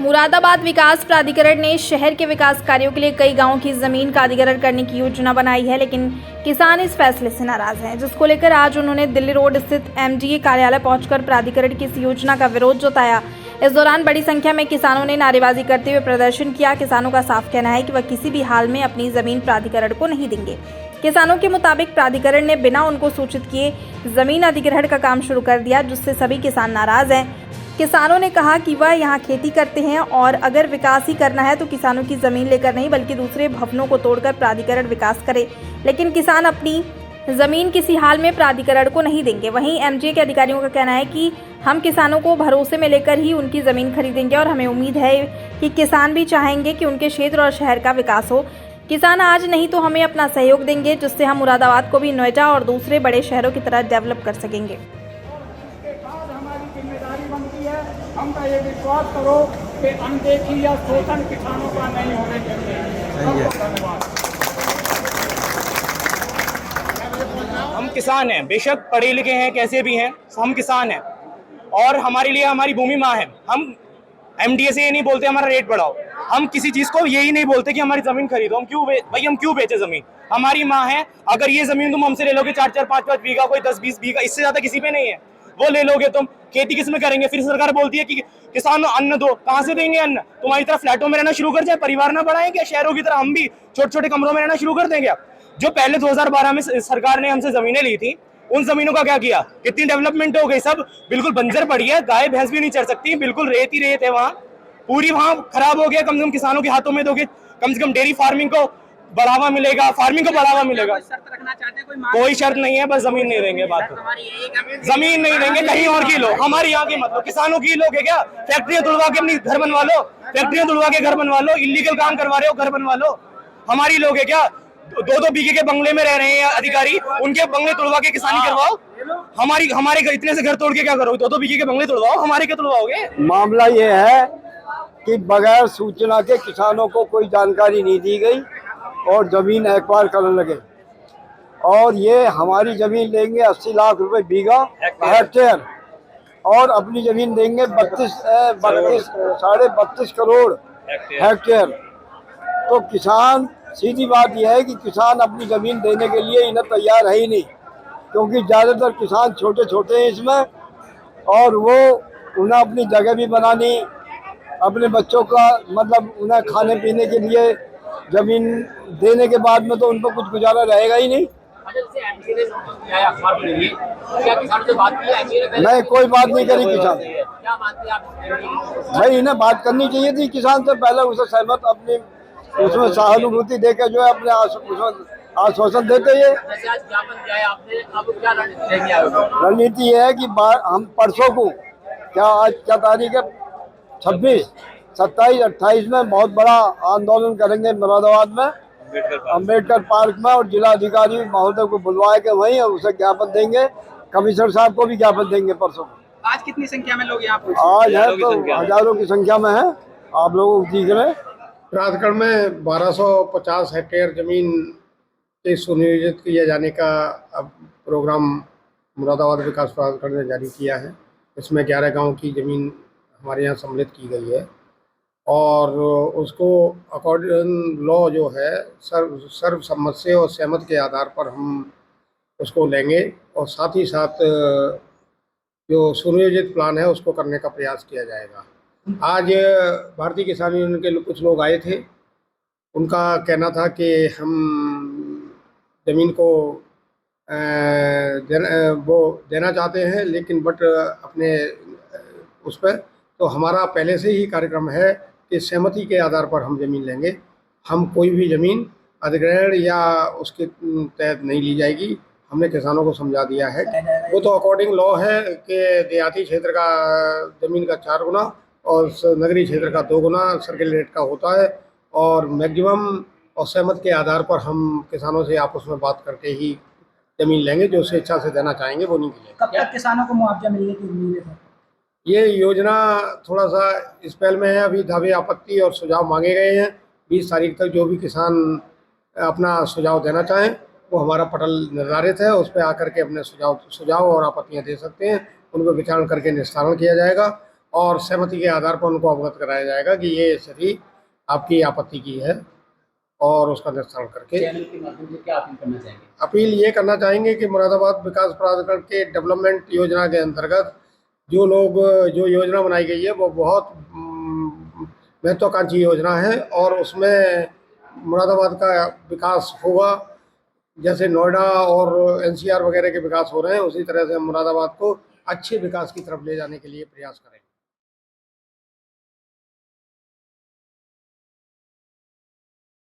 मुरादाबाद विकास प्राधिकरण ने शहर के विकास कार्यों के लिए कई गांवों की जमीन का अधिग्रहण करने की योजना बनाई है, लेकिन किसान इस फैसले से नाराज हैं, जिसको लेकर आज उन्होंने दिल्ली रोड स्थित एमडीए कार्यालय पहुंचकर प्राधिकरण की इस योजना का विरोध जताया। इस दौरान बड़ी संख्या में किसानों ने नारेबाजी करते हुए प्रदर्शन किया। किसानों का साफ कहना है कि वह किसी भी हाल में अपनी जमीन प्राधिकरण को नहीं देंगे। किसानों के मुताबिक प्राधिकरण ने बिना उनको सूचित किए जमीन अधिग्रहण का काम शुरू कर दिया, जिससे सभी किसान नाराज हैं। किसानों ने कहा कि वह यहाँ खेती करते हैं और अगर विकास ही करना है तो किसानों की जमीन लेकर नहीं बल्कि दूसरे भवनों को तोड़कर प्राधिकरण विकास करे, लेकिन किसान अपनी जमीन किसी हाल में प्राधिकरण को नहीं देंगे। वहीं एमजे के अधिकारियों का कहना है कि हम किसानों को भरोसे में लेकर ही उनकी जमीन खरीदेंगे और हमें उम्मीद है कि किसान भी चाहेंगे कि उनके क्षेत्र और शहर का विकास हो। किसान आज नहीं तो हमें अपना सहयोग देंगे, जिससे हम मुरादाबाद को भी नोएडा और दूसरे बड़े शहरों की तरह डेवलप कर सकेंगे। हम का ये विश्वास करो कि अनदेखी या शोषण किसानों का नहीं होने चाहिए। हम किसान हैं, बेशक पढ़े लिखे हैं, कैसे भी हैं, हम किसान हैं और हमारे लिए हमारी भूमि माँ है। हम एमडीए से ये नहीं बोलते हमारा रेट बढ़ाओ, हम किसी चीज को यही नहीं बोलते कि हमारी जमीन खरीदो। हम क्यों बेचे जमीन? हमारी माँ है। अगर ये जमीन तुम हमसे ले लोगे 4-4, 5-5 बीघा, कोई 10-20 बीघा, इससे ज्यादा किसी पे नहीं है, वो ले लोगे तुम, खेती किस में करेंगे? फिर सरकार बोलती है कि किसान अन्न दो, कहाँ से देंगे अन्न? तुम्हारी तरह फ्लैटों में रहना शुरू कर जाए, परिवार ना बढ़ाएं क्या? शहरों की तरह हम भी छोटे छोटे कमरों में रहना शुरू कर देंगे? जो पहले 2012 में सरकार ने हमसे जमीनें ली थी, उन जमीनों का क्या किया? कितनी डेवलपमेंट हो गई? सब बिल्कुल बंजर पड़ी है, गाय भैंस भी नहीं चढ़ सकती, बिल्कुल रेत ही रेत है वहाँ, पूरी वहाँ खराब हो गया। कम से कम किसानों के हाथों में दोगे, कम से कम डेयरी फार्मिंग को बढ़ावा मिलेगा, फार्मिंग को बढ़ावा मिलेगा। कोई शर्त नहीं है, बस जमीन नहीं देंगे। बात जमीन नहीं देंगे, कहीं और की लो, हमारी यहाँ की मतलब किसानों की लोगे क्या? फैक्ट्रियां तुड़वा के अपनी घर बनवा लो, फैक्ट्रियां तुड़वा के घर बनवा लो, इलीगल काम करवा रहे हो, घर बनवा लो। हमारी लोग है क्या? 2-2 बीघे के बंगले में रह रहे हैं अधिकारी, उनके बंगले तुड़वा के किसानी करवाओ। हमारे इतने से घर तोड़ के क्या करोगे? 2-2 बीघे के बंगले तुड़वाओ, हमारे क्या तुड़वाओगे? मामला ये है कि बगैर सूचना के किसानों को कोई जानकारी नहीं दी गई और जमीन एक्वायर करने लगे, और ये हमारी जमीन लेंगे 80 लाख रुपए बीघा हेक्टेयर और अपनी जमीन देंगे 32.5 करोड़ हेक्टेयर। तो किसान, सीधी बात यह है कि किसान अपनी जमीन देने के लिए इन्हें तैयार है ही नहीं, क्योंकि ज़्यादातर किसान छोटे छोटे हैं इसमें, और वो उन्हें अपनी जगह भी बनानी, अपने बच्चों का मतलब उन्हें खाने पीने के लिए जमीन देने के बाद में तो उन पर कुछ गुजारा रहेगा ही नहीं। नहीं, कोई बात नहीं करी किसान। भाई इन्हें बात करनी चाहिए थी किसान से पहले, उसे सहमत अपनी उसमें सहानुभूति देकर जो है अपने आश्वासन देते। ये रणनीति ये है कि हम परसों को, क्या आज क्या तारीख है, 26, 27, 28 में बहुत बड़ा आंदोलन करेंगे मुरादाबाद में अम्बेडकर पार्क में, और जिला अधिकारी महोदय को बुलवा के वहीं उसे ज्ञापन देंगे, कमिश्नर साहब को भी ज्ञापन देंगे परसों। आज कितनी संख्या में लोग यहाँ पहुंचे? आज है तो हजारों की संख्या में है, आप लोगों को दिख रहे। प्राधिकरण में 1250 हेक्टेयर जमीन के सुनियोजित किए जाने का अब प्रोग्राम मुरादाबाद विकास प्राधिकरण ने जारी किया है। इसमें 11 गाँव की जमीन हमारे यहाँ सम्मिलित की गई है और उसको अकॉर्डिंग लॉ जो है सर्वसम्मत से और सहमत के आधार पर हम उसको लेंगे, और साथ ही साथ जो सुनियोजित प्लान है उसको करने का प्रयास किया जाएगा। आज भारतीय किसान यूनियन के कुछ लोग आए थे, उनका कहना था कि हम ज़मीन को देना चाहते हैं, लेकिन बट अपने उस पर तो हमारा पहले से ही कार्यक्रम है कि सहमति के आधार पर हम ज़मीन लेंगे। हम कोई भी ज़मीन अधिग्रहण या उसके तहत नहीं ली जाएगी। हमने किसानों को समझा दिया है, वो तो अकॉर्डिंग लॉ है कि देहाती क्षेत्र का ज़मीन का 4 गुना और नगरीय क्षेत्र का 2 गुना सर्किल रेट का होता है, और मैक्सिमम और सहमत के आधार पर हम किसानों से आपस में बात करके ही ज़मीन लेंगे। जो स्वेच्छा से देना चाहेंगे वो नहीं मिलेगा। कब तक किसानों को मुआवजा मिलने की उम्मीद है? ये योजना थोड़ा सा इस पहल में है, अभी दावे आपत्ति और सुझाव मांगे गए हैं। 20 तारीख तक जो भी किसान अपना सुझाव देना चाहें वो हमारा पटल निर्धारित है, उस पर आकर के अपने सुझाव और आपत्तियां दे सकते हैं, उन पर विचार करके निस्तारण किया जाएगा। और सहमति के आधार पर उनको अवगत कराया जाएगा कि ये स्थिति आपकी आपत्ति की है और उसका निस्तारण करके चैनल के माध्यम से क्या अपील करना चाहेंगे? अपील ये करना चाहेंगे कि मुरादाबाद विकास प्राधिकरण के डेवलपमेंट योजना के अंतर्गत जो योजना बनाई गई है वो बहुत महत्वाकांक्षी योजना है और उसमें मुरादाबाद का विकास होगा। जैसे नोएडा और एनसीआर वगैरह के विकास हो रहे हैं, उसी तरह से हम मुरादाबाद को अच्छे विकास की तरफ ले जाने के लिए प्रयास करेंगे।